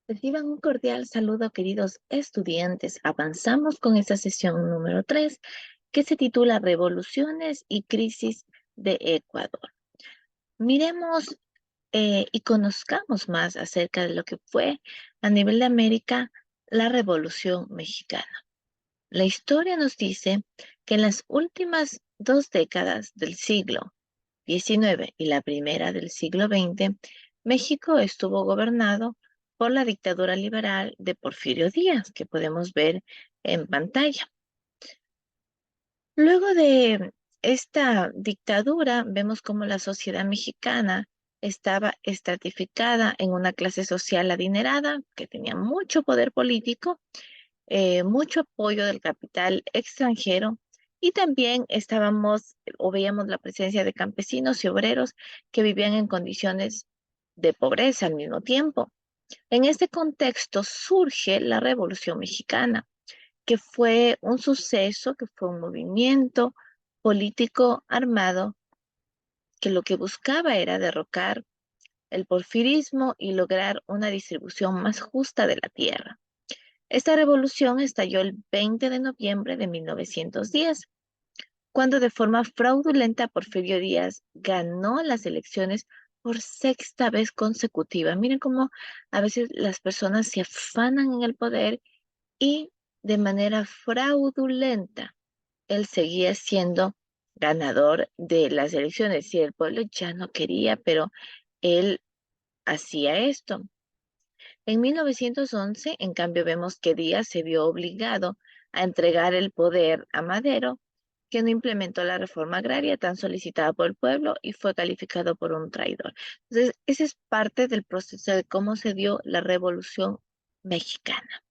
Reciban un cordial saludo, queridos estudiantes. Avanzamos con esta sesión número 3, que se titula Revoluciones y Crisis de Ecuador. Miremos y conozcamos más acerca de lo que fue a nivel de América la Revolución Mexicana. La historia nos dice que en las últimas 2 décadas del siglo XIX y la primera del siglo XX, México estuvo gobernado por la dictadura liberal de Porfirio Díaz, que podemos ver en pantalla. Luego de esta dictadura, vemos cómo la sociedad mexicana estaba estratificada en una clase social adinerada que tenía mucho poder político, mucho apoyo del capital extranjero y también estábamos o veíamos la presencia de campesinos y obreros que vivían en condiciones de pobreza al mismo tiempo. En este contexto surge la Revolución Mexicana, que fue un suceso, que fue un movimiento político armado que lo que buscaba era derrocar el porfirismo y lograr una distribución más justa de la tierra. Esta revolución estalló el 20 de noviembre de 1910, cuando de forma fraudulenta Porfirio Díaz ganó las elecciones por sexta vez consecutiva. Miren cómo a veces las personas se afanan en el poder y de manera fraudulenta él seguía siendo ganador de las elecciones. Y el pueblo ya no quería, pero él hacía esto. En 1911, en cambio, vemos que Díaz se vio obligado a entregar el poder a Madero, que no implementó la reforma agraria tan solicitada por el pueblo y fue calificado por un traidor. Entonces, ese es parte del proceso de cómo se dio la Revolución Mexicana.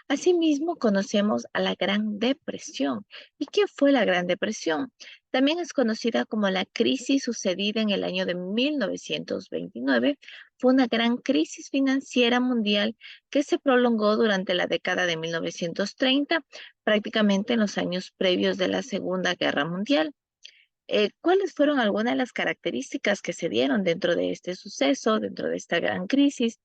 Asimismo, conocemos a la Gran Depresión. ¿Y qué fue la Gran Depresión? También es conocida como la crisis sucedida en el año de 1929. Fue una gran crisis financiera mundial que se prolongó durante la década de 1930, prácticamente en los años previos de la Segunda Guerra Mundial. ¿Cuáles fueron algunas de las características que se dieron dentro de este suceso, dentro de esta gran crisis?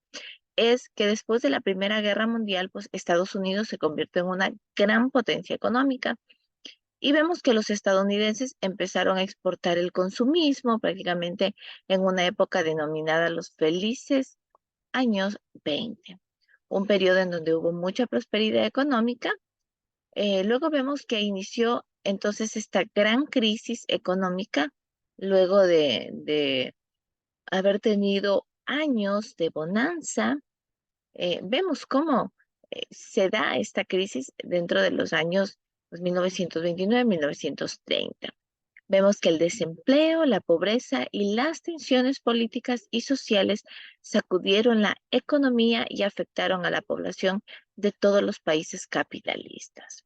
Es que después de la Primera Guerra Mundial, pues Estados Unidos se convirtió en una gran potencia económica y vemos que los estadounidenses empezaron a exportar el consumismo prácticamente en una época denominada los felices años 20, un periodo en donde hubo mucha prosperidad económica. Luego vemos que inició entonces esta gran crisis económica luego de haber tenido años de bonanza. Vemos cómo se da esta crisis dentro de los años 1929-1930. Vemos que el desempleo, la pobreza y las tensiones políticas y sociales sacudieron la economía y afectaron a la población de todos los países capitalistas.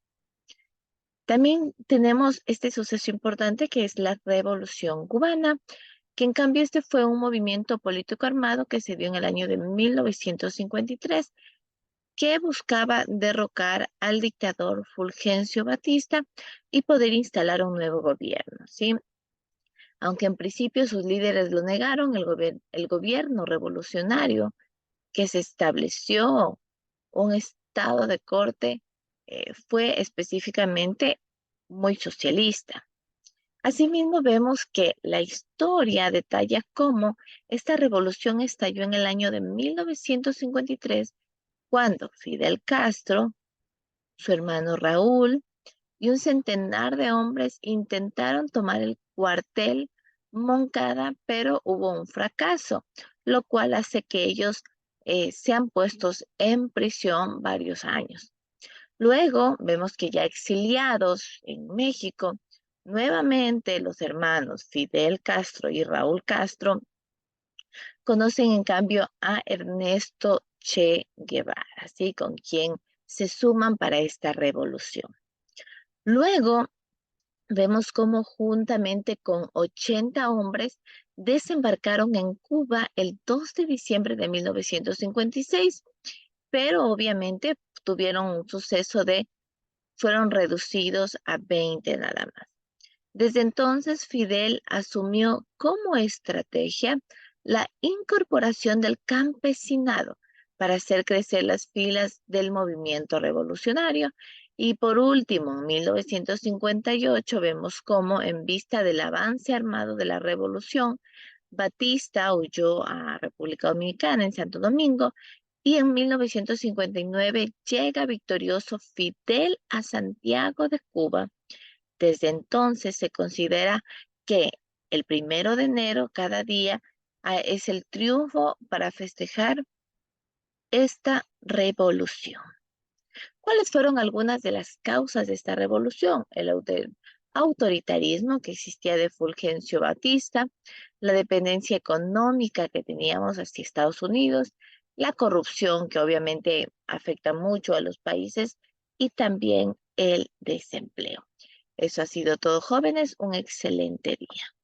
También tenemos este suceso importante que es la Revolución Cubana, que en cambio este fue un movimiento político armado que se dio en el año de 1953, que buscaba derrocar al dictador Fulgencio Batista y poder instalar un nuevo gobierno, ¿sí? Aunque en principio sus líderes lo negaron, el gobierno revolucionario que se estableció un estado de corte fue específicamente muy socialista. Asimismo, vemos que la historia detalla cómo esta revolución estalló en el año de 1953 cuando Fidel Castro, su hermano Raúl y un centenar de hombres intentaron tomar el cuartel Moncada, pero hubo un fracaso, lo cual hace que ellos sean puestos en prisión varios años. Luego vemos que ya exiliados en México, nuevamente los hermanos Fidel Castro y Raúl Castro conocen en cambio a Ernesto Che Guevara, ¿sí? Con quien se suman para esta revolución. Luego vemos cómo juntamente con 80 hombres desembarcaron en Cuba el 2 de diciembre de 1956, pero obviamente tuvieron un suceso fueron reducidos a 20 nada más. Desde entonces, Fidel asumió como estrategia la incorporación del campesinado para hacer crecer las filas del movimiento revolucionario. Y por último, en 1958 vemos cómo, en vista del avance armado de la revolución, Batista huyó a República Dominicana, en Santo Domingo, y en 1959 llega victorioso Fidel a Santiago de Cuba. Desde entonces se considera que el 1 de enero, cada día, es el triunfo para festejar esta revolución. ¿Cuáles fueron algunas de las causas de esta revolución? El autoritarismo que existía de Fulgencio Batista, la dependencia económica que teníamos hacia Estados Unidos, la corrupción que obviamente afecta mucho a los países y también el desempleo. Eso ha sido todo, jóvenes. Un excelente día.